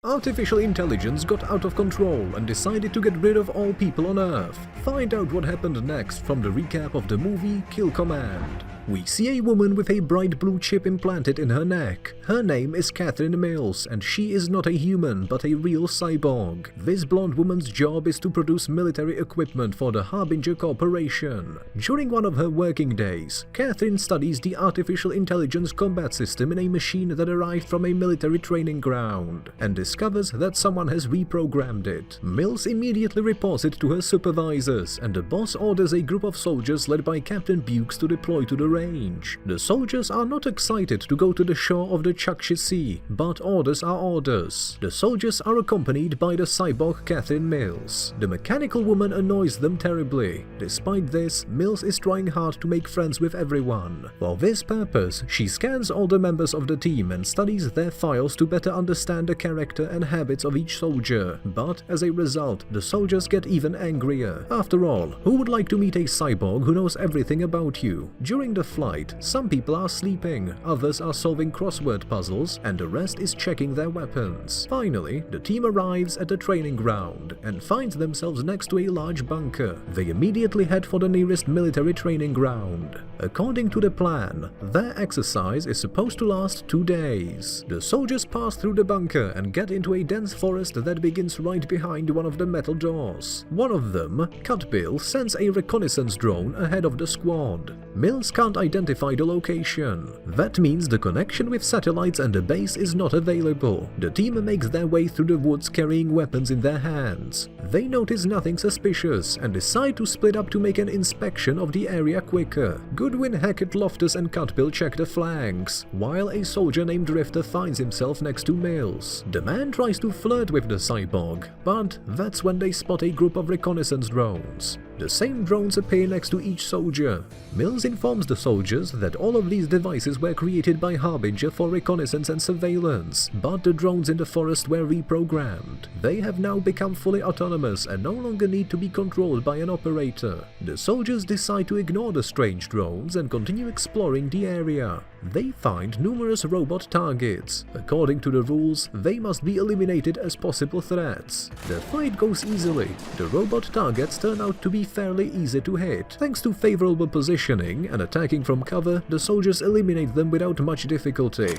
Artificial intelligence got out of control and decided to get rid of all people on Earth. Find out what happened next from the recap of the movie Kill Command. We see a woman with a bright blue chip implanted in her neck. Her name is Catherine Mills, and she is not a human but a real cyborg. This blonde woman's job is to produce military equipment for the Harbinger Corporation. During one of her working days, Catherine studies the artificial intelligence combat system in a machine that arrived from a military training ground, and discovers that someone has reprogrammed it. Mills immediately reports it to her supervisors, and the boss orders a group of soldiers led by Captain Bukes to deploy to the range. The soldiers are not excited to go to the shore of the Chukchi Sea, but orders are orders. The soldiers are accompanied by the cyborg Catherine Mills. The mechanical woman annoys them terribly. Despite this, Mills is trying hard to make friends with everyone. For this purpose, she scans all the members of the team and studies their files to better understand the character and habits of each soldier. But as a result, the soldiers get even angrier. After all, who would like to meet a cyborg who knows everything about you? During the flight, some people are sleeping, others are solving crossword puzzles, and the rest is checking their weapons. Finally, the team arrives at the training ground and finds themselves next to a large bunker. They immediately head for the nearest military training ground. According to the plan, their exercise is supposed to last 2 days. The soldiers pass through the bunker and get into a dense forest that begins right behind one of the metal doors. One of them, Cut Bill, sends a reconnaissance drone ahead of the squad. Mills can't identify the location. That means the connection with satellites and the base is not available. The team makes their way through the woods carrying weapons in their hands. They notice nothing suspicious and decide to split up to make an inspection of the area quicker. Goodwin, Hackett, Loftus and Cutbill check the flanks, while a soldier named Drifter finds himself next to Mills. The man tries to flirt with the cyborg, but that's when they spot a group of reconnaissance drones. The same drones appear next to each soldier. Mills informs the soldiers that all of these devices were created by Harbinger for reconnaissance and surveillance, but the drones in the forest were reprogrammed. They have now become fully autonomous and no longer need to be controlled by an operator. The soldiers decide to ignore the strange drones and continue exploring the area. They find numerous robot targets. According to the rules, they must be eliminated as possible threats. The fight goes easily. The robot targets turn out to be fairly easy to hit. Thanks to favorable positioning and attacking from cover, the soldiers eliminate them without much difficulty.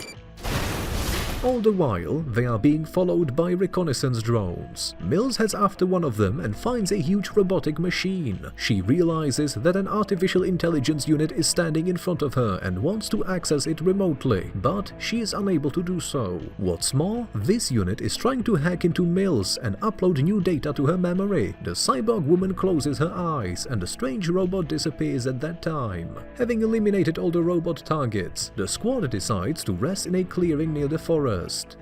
All the while, they are being followed by reconnaissance drones. Mills heads after one of them and finds a huge robotic machine. She realizes that an artificial intelligence unit is standing in front of her and wants to access it remotely, but she is unable to do so. What's more, this unit is trying to hack into Mills and upload new data to her memory. The cyborg woman closes her eyes and the strange robot disappears at that time. Having eliminated all the robot targets, the squad decides to rest in a clearing near the forest.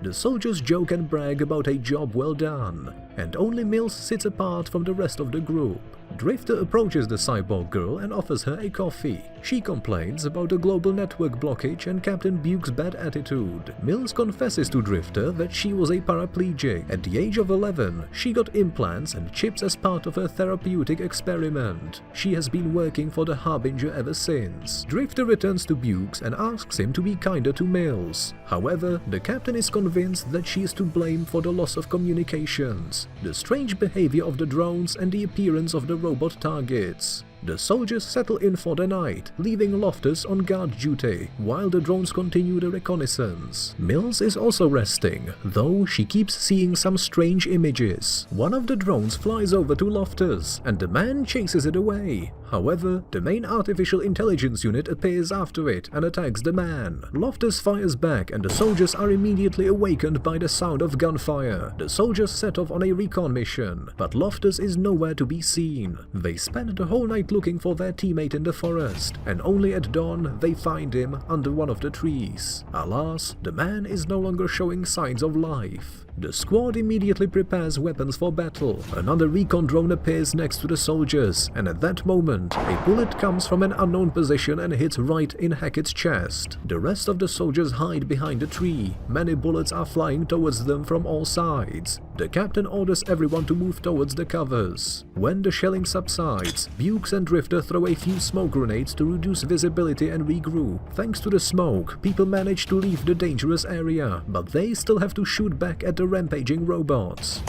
The soldiers joke and brag about a job well done, and only Mills sits apart from the rest of the group. Drifter approaches the cyborg girl and offers her a coffee. She complains about the global network blockage and Captain Bukes' bad attitude. Mills confesses to Drifter that she was a paraplegic. At the age of 11, she got implants and chips as part of her therapeutic experiment. She has been working for the Harbinger ever since. Drifter returns to Bukes and asks him to be kinder to Mills. However, the captain is convinced that she is to blame for the loss of communications, the strange behavior of the drones and the appearance of the robot targets. The soldiers settle in for the night, leaving Loftus on guard duty, while the drones continue the reconnaissance. Mills is also resting, though she keeps seeing some strange images. One of the drones flies over to Loftus, and the man chases it away. However, the main artificial intelligence unit appears after it and attacks the man. Loftus fires back and the soldiers are immediately awakened by the sound of gunfire. The soldiers set off on a recon mission, but Loftus is nowhere to be seen. They spend the whole night looking for their teammate in the forest, and only at dawn they find him under one of the trees. Alas, the man is no longer showing signs of life. The squad immediately prepares weapons for battle. Another recon drone appears next to the soldiers, and at that moment, a bullet comes from an unknown position and hits right in Hackett's chest. The rest of the soldiers hide behind a tree. Many bullets are flying towards them from all sides. The captain orders everyone to move towards the covers. When the shelling subsides, Bukes and Drifter throw a few smoke grenades to reduce visibility and regroup. Thanks to the smoke, people manage to leave the dangerous area, but they still have to shoot back at the the rampaging robots.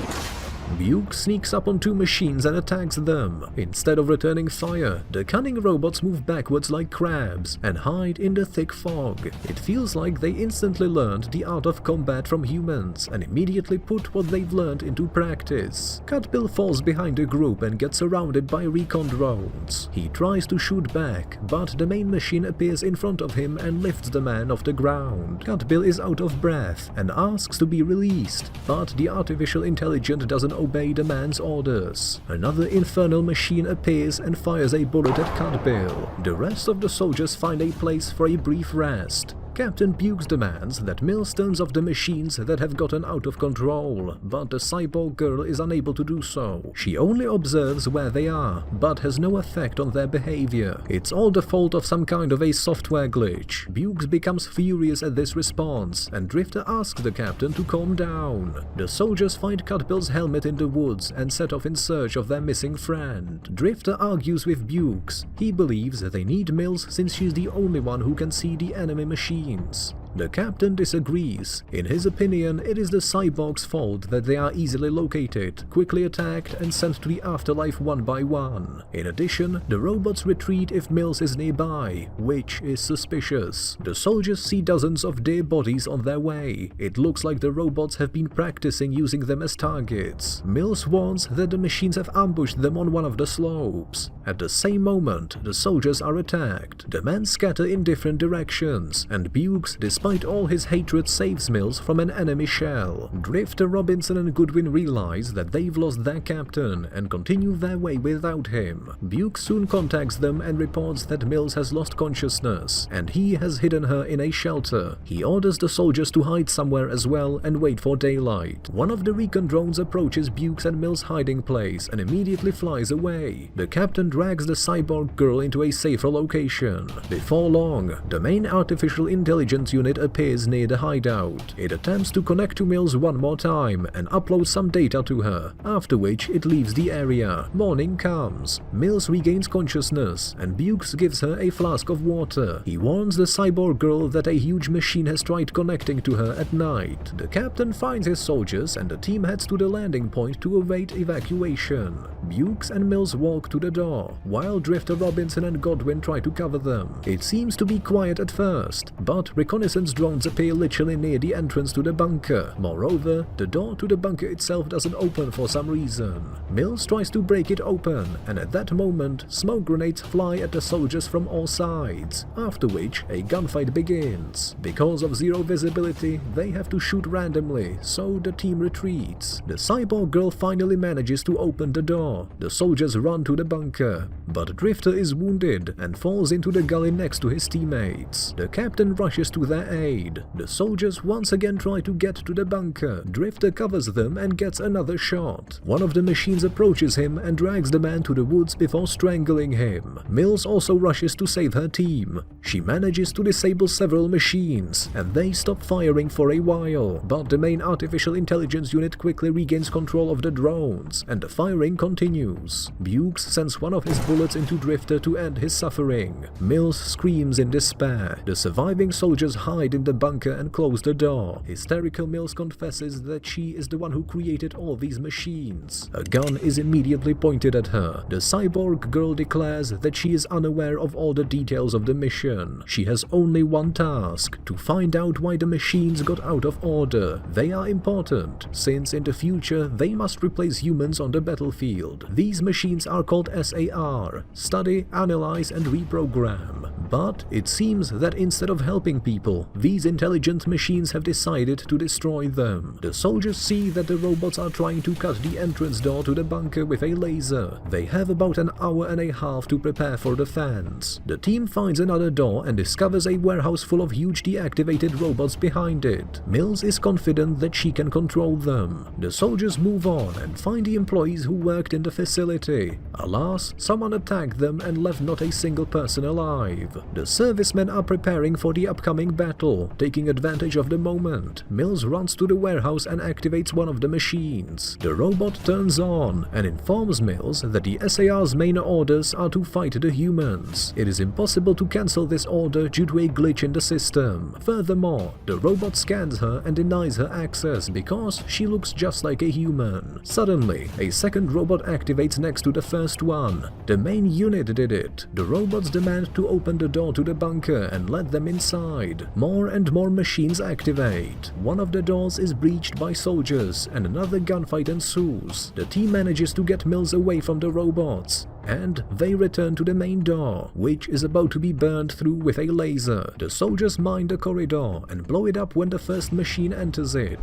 Buke sneaks up on two machines and attacks them. Instead of returning fire, the cunning robots move backwards like crabs and hide in the thick fog. It feels like they instantly learned the art of combat from humans and immediately put what they've learned into practice. Cut Bill falls behind the group and gets surrounded by recon drones. He tries to shoot back, but the main machine appears in front of him and lifts the man off the ground. Cut Bill is out of breath and asks to be released, but the artificial intelligence doesn't obey the man's orders. Another infernal machine appears and fires a bullet at Cut Bill. The rest of the soldiers find a place for a brief rest. Captain Bukes demands that Mills turns off the machines that have gotten out of control, but the cyborg girl is unable to do so. She only observes where they are, but has no effect on their behavior. It's all the fault of some kind of a software glitch. Bukes becomes furious at this response, and Drifter asks the captain to calm down. The soldiers find Cut Bill's helmet in the woods and set off in search of their missing friend. Drifter argues with Bukes. He believes they need Mills since she's the only one who can see the enemy machine. The captain disagrees. In his opinion, it is the cyborg's fault that they are easily located, quickly attacked, and sent to the afterlife one by one. In addition, the robots retreat if Mills is nearby, which is suspicious. The soldiers see dozens of dead bodies on their way. It looks like the robots have been practicing using them as targets. Mills warns that the machines have ambushed them on one of the slopes. At the same moment, the soldiers are attacked. The men scatter in different directions, and Bukes, despite all his hatred, saves Mills from an enemy shell. Drifter, Robinson and Goodwin realize that they've lost their captain and continue their way without him. Bukes soon contacts them and reports that Mills has lost consciousness, and he has hidden her in a shelter. He orders the soldiers to hide somewhere as well and wait for daylight. One of the recon drones approaches Bukes and Mills' hiding place and immediately flies away. The captain drags the cyborg girl into a safer location. Before long, the main artificial intelligence unit appears near the hideout. It attempts to connect to Mills one more time and uploads some data to her, after which it leaves the area. Morning comes. Mills regains consciousness, and Bukes gives her a flask of water. He warns the cyborg girl that a huge machine has tried connecting to her at night. The captain finds his soldiers, and the team heads to the landing point to await evacuation. Bukes and Mills walk to the door, while Drifter, Robinson and Godwin try to cover them. It seems to be quiet at first, but reconnaissance drones appear literally near the entrance to the bunker. Moreover, the door to the bunker itself doesn't open for some reason. Mills tries to break it open, and at that moment, smoke grenades fly at the soldiers from all sides, after which a gunfight begins. Because of zero visibility, they have to shoot randomly, so the team retreats. The cyborg girl finally manages to open the door. The soldiers run to the bunker, but Drifter is wounded and falls into the gully next to his teammates. The captain rushes to their aid. The soldiers once again try to get to the bunker. Drifter covers them and gets another shot. One of the machines approaches him and drags the man to the woods before strangling him. Mills also rushes to save her team. She manages to disable several machines, and they stop firing for a while, but the main artificial intelligence unit quickly regains control of the drones, and the firing continues. Bukes sends one of his bullets into Drifter to end his suffering. Mills screams in despair. The surviving soldiers hide in the bunker and close the door. Hysterical Mills confesses that she is the one who created all these machines. A gun is immediately pointed at her. The cyborg girl declares that she is unaware of all the details of the mission. She has only one task: to find out why the machines got out of order. They are important, since in the future they must replace humans on the battlefield. These machines are called SAR: Study, Analyze and Reprogram. But it seems that instead of helping people, these intelligent machines have decided to destroy them. The soldiers see that the robots are trying to cut the entrance door to the bunker with a laser. They have about an hour and a half to prepare for defense. The team finds another door and discovers a warehouse full of huge deactivated robots behind it. Mills is confident that she can control them. The soldiers move on and find the employees who worked in the facility. Alas, someone attacked them and left not a single person alive. The servicemen are preparing for the upcoming battle. battle. Taking advantage of the moment, Mills runs to the warehouse and activates one of the machines. The robot turns on and informs Mills that the SAR's main orders are to fight the humans. It is impossible to cancel this order due to a glitch in the system. Furthermore, the robot scans her and denies her access because she looks just like a human. Suddenly, a second robot activates next to the first one. The main unit did it. The robots demand to open the door to the bunker and let them inside. More and more machines activate. One of the doors is breached by soldiers and another gunfight ensues. The team manages to get Mills away from the robots, and they return to the main door, which is about to be burned through with a laser. The soldiers mine the corridor and blow it up when the first machine enters it,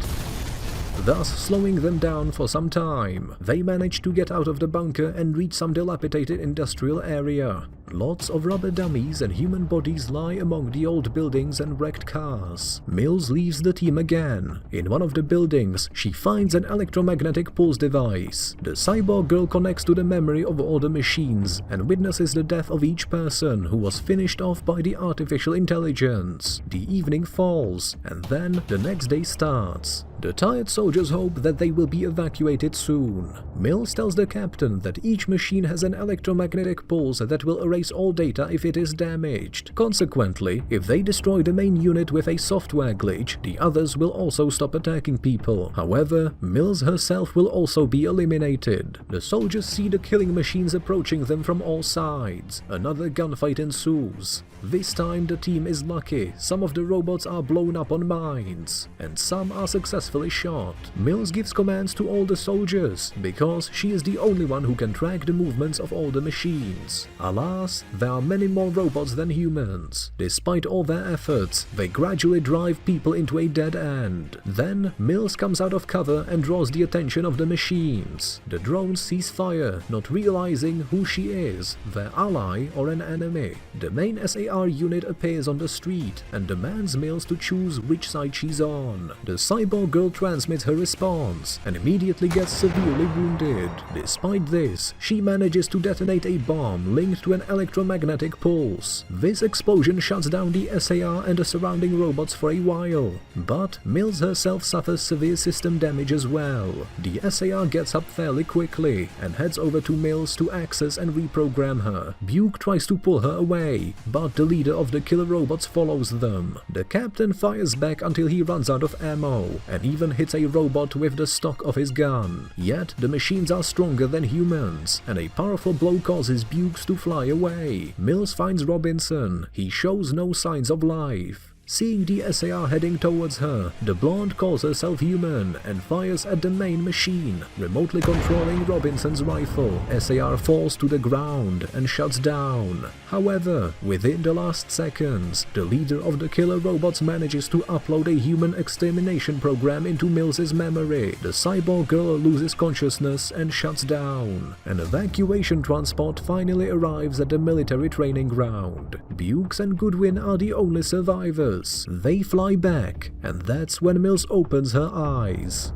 thus slowing them down for some time. They manage to get out of the bunker and reach some dilapidated industrial area. Lots of rubber dummies and human bodies lie among the old buildings and wrecked cars. Mills leaves the team again. In one of the buildings, she finds an electromagnetic pulse device. The cyborg girl connects to the memory of all the machines and witnesses the death of each person who was finished off by the artificial intelligence. The evening falls, and then the next day starts. The tired soldiers hope that they will be evacuated soon. Mills tells the captain that each machine has an electromagnetic pulse that will erase all data if it is damaged. Consequently, if they destroy the main unit with a software glitch, the others will also stop attacking people. However, Mills herself will also be eliminated. The soldiers see the killing machines approaching them from all sides. Another gunfight ensues. This time the team is lucky. Some of the robots are blown up on mines, and some are successfully shot. Mills gives commands to all the soldiers, because she is the only one who can track the movements of all the machines. Alas, there are many more robots than humans. Despite all their efforts, they gradually drive people into a dead end. Then, Mills comes out of cover and draws the attention of the machines. The drones cease fire, not realizing who she is, their ally or an enemy. The main SAR unit appears on the street and demands Mills to choose which side she's on. The cyborg girl transmits her response and immediately gets severely wounded. Despite this, she manages to detonate a bomb linked to an electromagnetic pulse. This explosion shuts down the SAR and the surrounding robots for a while, but Mills herself suffers severe system damage as well. The SAR gets up fairly quickly and heads over to Mills to access and reprogram her. Buke tries to pull her away, but the leader of the killer robots follows them. The captain fires back until he runs out of ammo, and even hits a robot with the stock of his gun. Yet the machines are stronger than humans, and a powerful blow causes Bukes to fly away. Mills finds Robinson. He shows no signs of life. Seeing the SAR heading towards her, the blonde calls herself human and fires at the main machine, remotely controlling Robinson's rifle. SAR falls to the ground and shuts down. However, within the last seconds, the leader of the killer robots manages to upload a human extermination program into Mills's memory. The cyborg girl loses consciousness and shuts down. An evacuation transport finally arrives at the military training ground. Bukes and Goodwin are the only survivors. They fly back, and that's when Mills opens her eyes.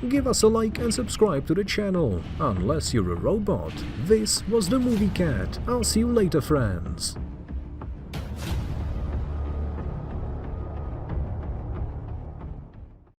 Give us a like and subscribe to the channel, unless you're a robot. This was the Movie Cat. I'll see you later, friends.